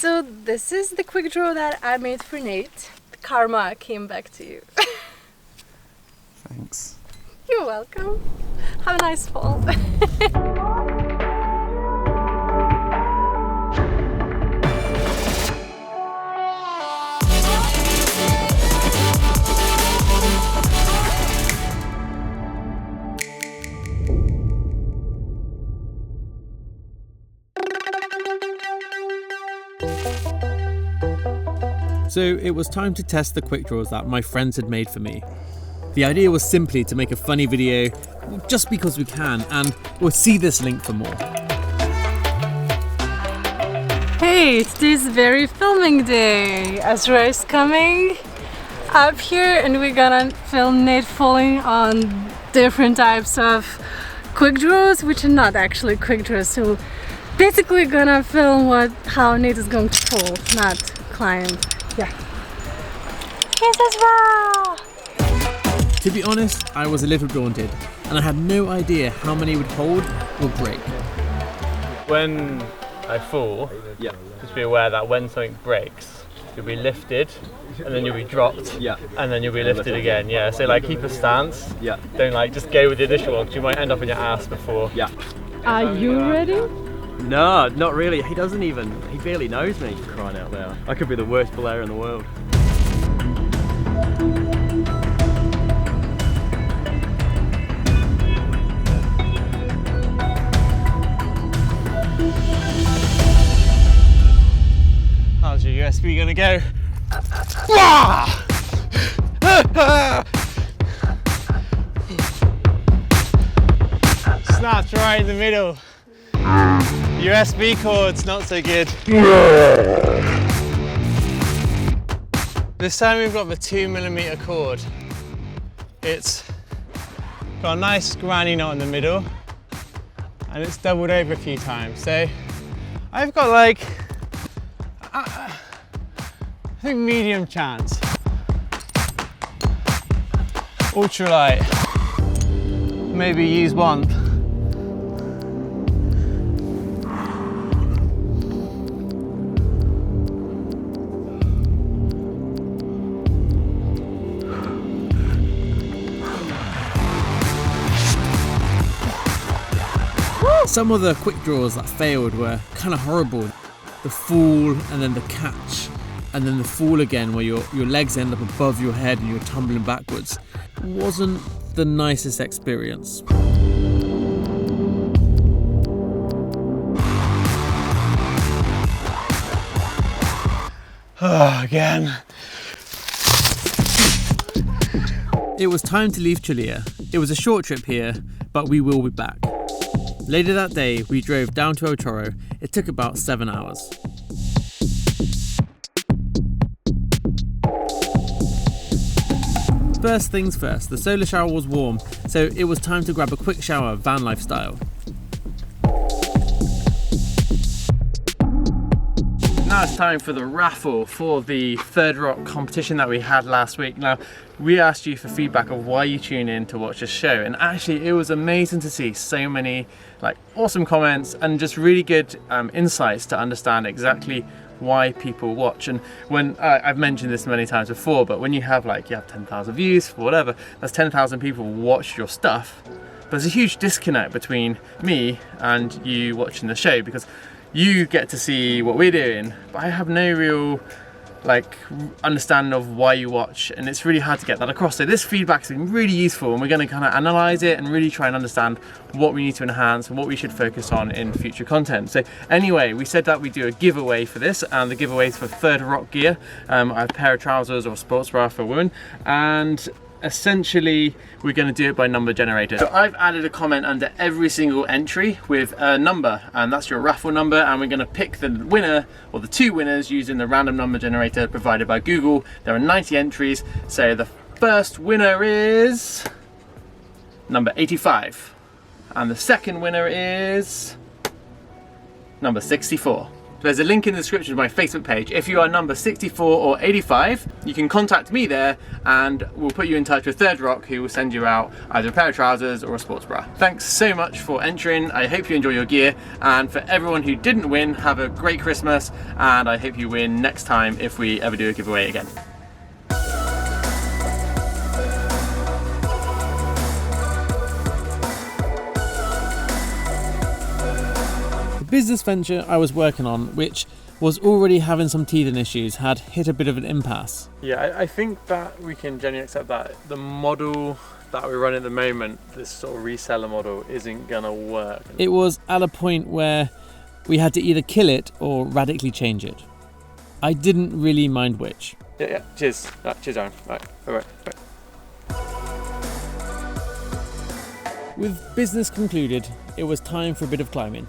So this is the quick draw that I made for Nate. Karma came back to you. Thanks. You're welcome. Have a nice fall. So it was time to test the quick draws that my friends had made for me. The idea was simply to make a funny video just because we can, and we'll see this link for more. Hey, today's very filming day. Azra is coming up here and we're gonna film Nate falling on different types of quick draws, which are not actually quick draws. So basically gonna film how Nate is going to fall, not climb. Yeah. Here's Azra! To be honest, I was a little daunted, and I had no idea how many would hold or break. When I fall, just be aware that when something breaks, you'll be lifted, and then you'll be dropped, and then you'll be lifted again. Yeah, so like keep a stance. Don't like just go with the initial one, because you might end up in your ass before. Are you ready? No, not really. He barely knows me, for crying out loud. I could be the worst player in the world. How's your USB gonna go? Snapped right in the middle. USB cord's not so good. This time we've got the 2mm cord. It's got a nice granny knot in the middle and it's doubled over a few times. So I've got like, I think medium chance. Ultralight, maybe use one. Some of the quick draws that failed were kind of horrible. The fall and then the catch and then the fall again where your legs end up above your head and you're tumbling backwards. Wasn't the nicest experience. Again. It was time to leave Catalunya. It was a short trip here, but we will be back. Later that day, we drove down to Otoro. It took about 7 hours. First things first, the solar shower was warm, so it was time to grab a quick shower, van life style. Now it's time for the raffle for the Third Rock competition that we had last week. Now, we asked you for feedback of why you tune in to watch this show, and actually it was amazing to see so many awesome comments and just really good insights to understand exactly why people watch. And when I've mentioned this many times before, but when you have 10,000 views for whatever, that's 10,000 people watch your stuff. But there's a huge disconnect between me and you watching the show, because you get to see what we're doing, but I have no real understanding of why you watch, and it's really hard to get that across. So this feedback's been really useful, and we're going to kind of analyze it and really try and understand what we need to enhance and what we should focus on in future content. So anyway, we said that we do a giveaway for this, and the giveaway is for Third Rock gear, a pair of trousers or a sports bra for women, and essentially we're going to do it by number generator. So I've added a comment under every single entry with a number, and that's your raffle number, and we're going to pick the winner or the two winners using the random number generator provided by Google. There are 90 entries, so the first winner is number 85 and the second winner is number 64. There's a link in the description of my Facebook page. If you are number 64 or 85, you can contact me there and we'll put you in touch with Third Rock, who will send you out either a pair of trousers or a sports bra. Thanks so much for entering. I hope you enjoy your gear, and for everyone who didn't win, have a great Christmas, and I hope you win next time if we ever do a giveaway again. Business venture I was working on, which was already having some teething issues, had hit a bit of an impasse. Yeah, I think that we can genuinely accept that the model that we run at the moment, this sort of reseller model, isn't gonna work. It was at a point where we had to either kill it or radically change it. I didn't really mind which. Yeah, cheers. Cheers, Aaron. Right. With business concluded, it was time for a bit of climbing.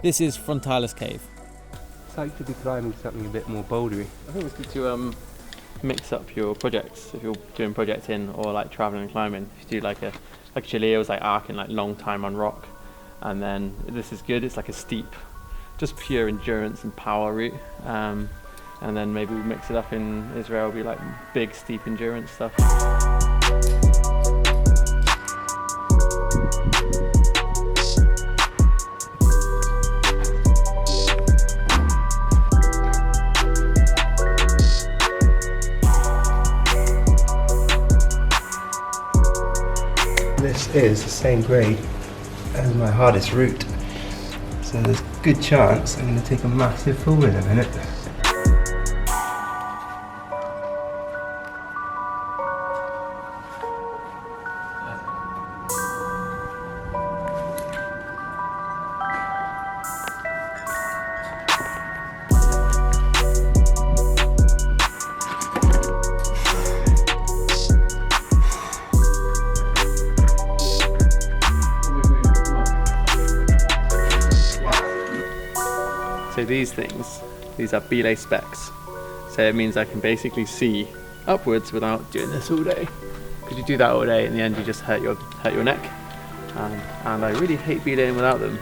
This is Frontalis Cave. It's like to be climbing something a bit more bouldery. I think it's good to mix up your projects if you're doing projecting or like traveling and climbing. If you do like Chile, it was like arcing like long time on rock, and then this is good. It's like a steep, just pure endurance and power route. And then maybe we mix it up in Israel, it'll be like big steep endurance stuff. This is the same grade as my hardest route, so there's a good chance I'm going to take a massive fall in a minute. So these are belay specs. So it means I can basically see upwards without doing this all day. Because you do that all day, in the end you just hurt your neck. And I really hate belaying without them.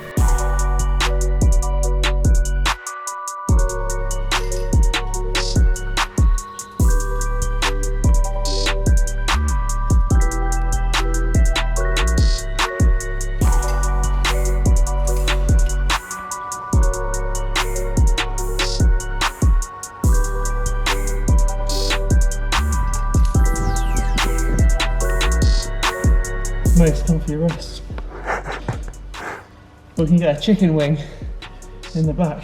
Most comfy rest. We can get a chicken wing in the back,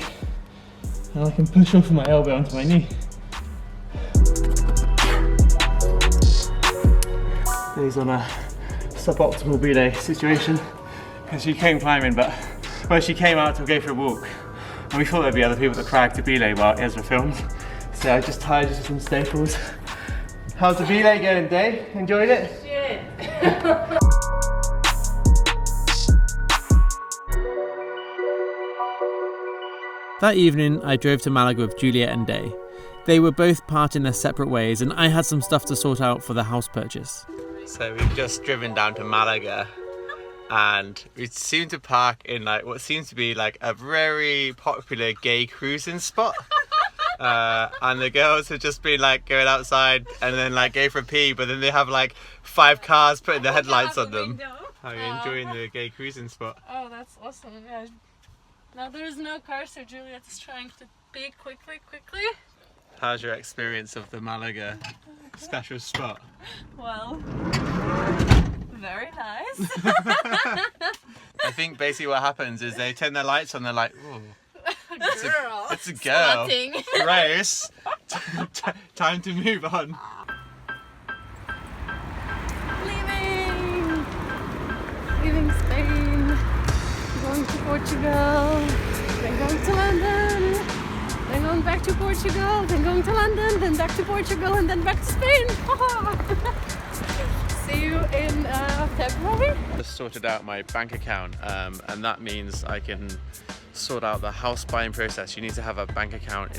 and I can push off my elbow onto my knee. Days on a suboptimal belay situation, because she came climbing, but she came out to go for a walk, and we thought there'd be other people at the crag to belay while Ezra filmed, so I just tied her to some staples. How's the belay going, Dave? Enjoyed it? Shit. That evening, I drove to Malaga with Juliet and Day. They were both parting their separate ways, and I had some stuff to sort out for the house purchase. So we've just driven down to Malaga, and we seem to park in like what seems to be like a very popular gay cruising spot. And the girls have just been like going outside and then like go for a pee, but then they have like 5 cars putting their headlights on them. How are you enjoying the gay cruising spot? Oh, that's awesome. Yeah. Now there's no car, so Juliet's trying to pee quickly. How's your experience of the Malaga special spot? Well, very nice. I think basically what happens is they turn their lights on, they're like, ooh. It's a girl. Grace. Time to move on. Leaving Spain. Going to Portugal. Then going to London. Then going back to Portugal. Then going to London. Then back to Portugal. And then back to Spain. See you in February. Just sorted out my bank account, and that means I can sort out the house buying process. You need to have a bank account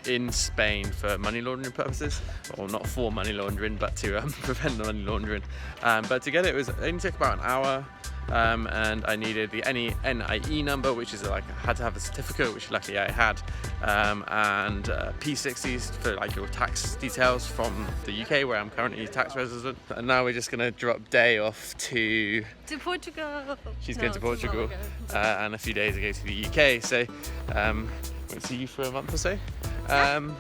in Spain for money laundering purposes, or not for money laundering, but to prevent money laundering. But to get it, it only took about an hour. and I needed the NIE number, which is like I had to have a certificate, which luckily I had, and P60s for like your tax details from the UK where I'm currently tax resident. And now we're just gonna drop Day off to Portugal. She's going to Portugal, and a few days ago to the UK. So won't see you for a month or so. And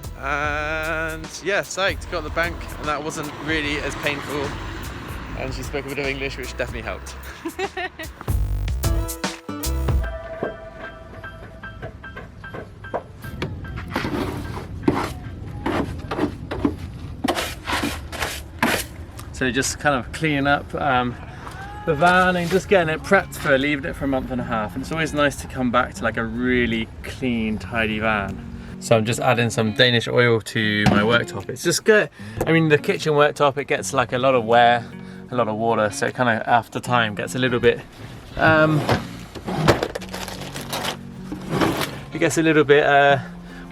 yeah, psyched. Got the bank, and that wasn't really as painful. And she spoke a bit of English, which definitely helped. So just kind of cleaning up the van and just getting it prepped for leaving it for a month and a half. And it's always nice to come back to like a really clean, tidy van. So I'm just adding some Danish oil to my worktop. It's just good. I mean, the kitchen worktop, it gets like a lot of wear, a lot of water, so it kind of after time gets a little bit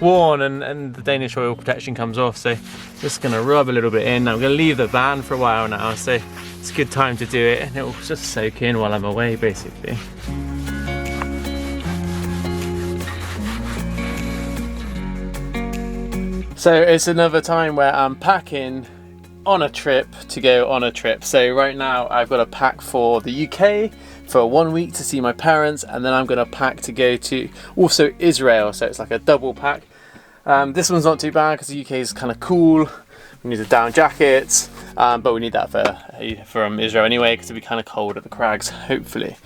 worn, and the Danish oil protection comes off. So just gonna rub a little bit in. I'm gonna leave the van for a while now, so it's a good time to do it, and it will just soak in while I'm away basically. So it's another time where I'm packing on a trip to go on a trip. So right now I've got a pack for the UK for 1 week to see my parents, and then I'm going to pack to go to also Israel. So it's like a double pack. This one's not too bad because the UK is kind of cool. We need the down jackets, but we need that from Israel anyway because it'll be kind of cold at the crags, hopefully.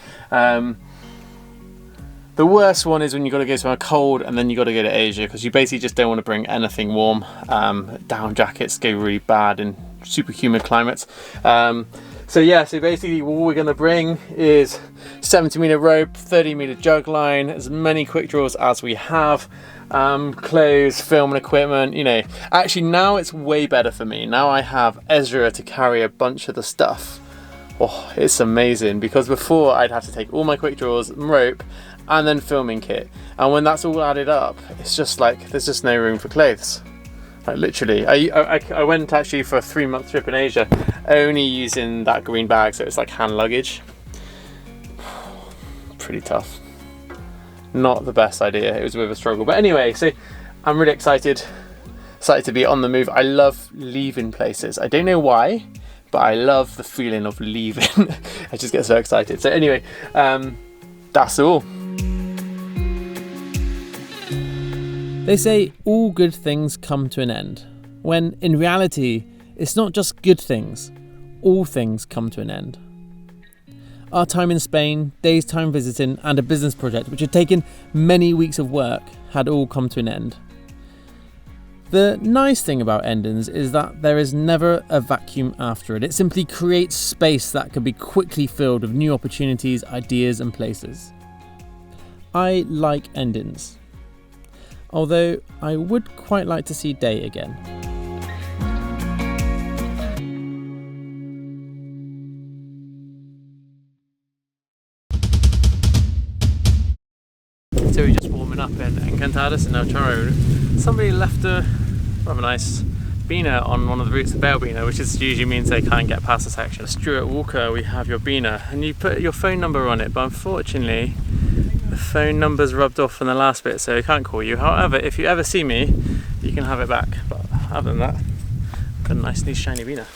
The worst one is when you got to go somewhere cold and then you got to go to Asia, because you basically just don't want to bring anything warm. Down jackets go really bad in super humid climates. So yeah, so basically what we're going to bring is 70-meter rope, 30-meter jug line, as many quick draws as we have, clothes, film and equipment. You know, actually now it's way better for me. Now I have Ezra to carry a bunch of the stuff. Oh, it's amazing, because before I'd have to take all my quick draws and rope and then filming kit, and when that's all added up, it's just like there's just no room for clothes. Like literally, I went actually for a 3-month trip in Asia, only using that green bag, so it's like hand luggage. Pretty tough. Not the best idea. It was a bit of a struggle, but anyway, so I'm really excited to be on the move. I love leaving places. I don't know why, but I love the feeling of leaving. I just get so excited. So anyway, that's all. They say all good things come to an end, when in reality, it's not just good things, all things come to an end. Our time in Spain, Day's time visiting, and a business project which had taken many weeks of work had all come to an end. The nice thing about endings is that there is never a vacuum after it. It simply creates space that can be quickly filled with new opportunities, ideas and places. I like endings, although I would quite like to see Day again. So we're just warming up in Encantadas in El Chorro. Somebody left a rather nice beaner on one of the routes of Bale Beaner, which usually means they can't get past the section. Stuart Walker, we have your beaner, and you put your phone number on it, but unfortunately the phone number's rubbed off from the last bit, so I can't call you. However, if you ever see me, you can have it back. But other than that, got a nice new shiny beaner.